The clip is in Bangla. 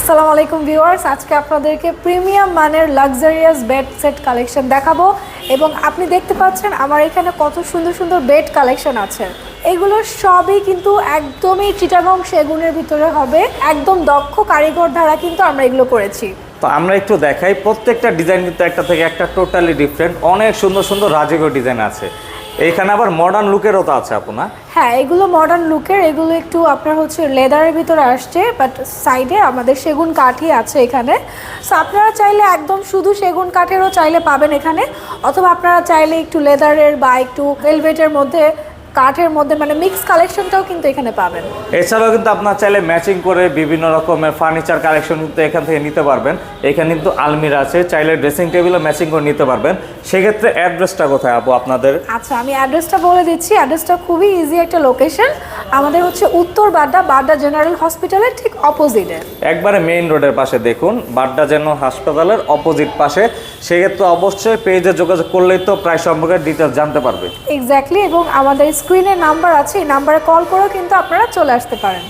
আসসালামু আলাইকুম ভিউয়ার্স, আজকে আপনাদেরকে প্রিমিয়াম মানের লাক্সারিয়াস বেড সেট কালেকশন দেখাবো এবং আপনি দেখতে পাচ্ছেন আমার এখানে কত সুন্দর সুন্দর বেড কালেকশন আছে। এগুলো সবই কিন্তু একদমই চিটাগং সেগুনের ভিতরে হবে, একদম দক্ষ কারিগর দ্বারা কিন্তু আমরা এগুলো করেছি। তো আমরা একটু দেখাই, প্রত্যেকটা ডিজাইন কিন্তু একটা থেকে একটা টোটালি ডিফারেন্ট, অনেক সুন্দর সুন্দর রাজকীয় ডিজাইন আছে। এইখানে আবার মডার্ন লুকেরও তো আছে আপনার। হ্যাঁ, এগুলো মডার্ন লুকের, এগুলো একটু আপনার হচ্ছে লেদারের ভিতরে আসছে, বাট সাইডে আমাদের সেগুন কাঠই আছে এখানে। সো আপনারা চাইলে একদম শুধু সেগুন কাঠেরও চাইলে পাবেন এখানে, অথবা আপনারা চাইলে একটু লেদারের বা একটু ভেলভেটের মধ্যে কাঠের মধ্যে মানে মিক্স কালেকশনটাও কিন্তু এখানে পাবেন। এছাড়াও কিন্তু আপনার চাইলে ম্যাচিং করে বিভিন্ন রকমের ফার্নিচার কালেকশন কিন্তু এখান থেকে নিতে পারবেন। এখানে কিন্তু আলমিরা আছে, চাইলে ড্রেসিং টেবিলও ম্যাচিং করে নিতে পারবেন। সেক্ষেত্রে অ্যাড্রেসটা কোথায় আপু আপনাদের? আচ্ছা, আমি অ্যাড্রেসটা বলে দিচ্ছি। অ্যাড্রেসটা খুবই ইজি একটা লোকেশন, আমাদের হচ্ছে উত্তর বাড্ডা জেনারেল হসপিটালের ঠিক অপোজিটে, একবারে মেইন রোডের পাশে দেখুন, বাড্ডা জেনারেল হাসপাতালের অপোজিট পাশে। সেক্ষেত্রে অবশ্যই পেজে যোগাযোগ করলেই তো প্রায় সম্পর্কে ডিটেলস জানতে পারবে। এক্স্যাক্টলি। এবং আমাদের স্ক্রিনে নাম্বার আছে, এই নাম্বারে কল করেও কিন্তু আপনারা চলে আসতে পারেন।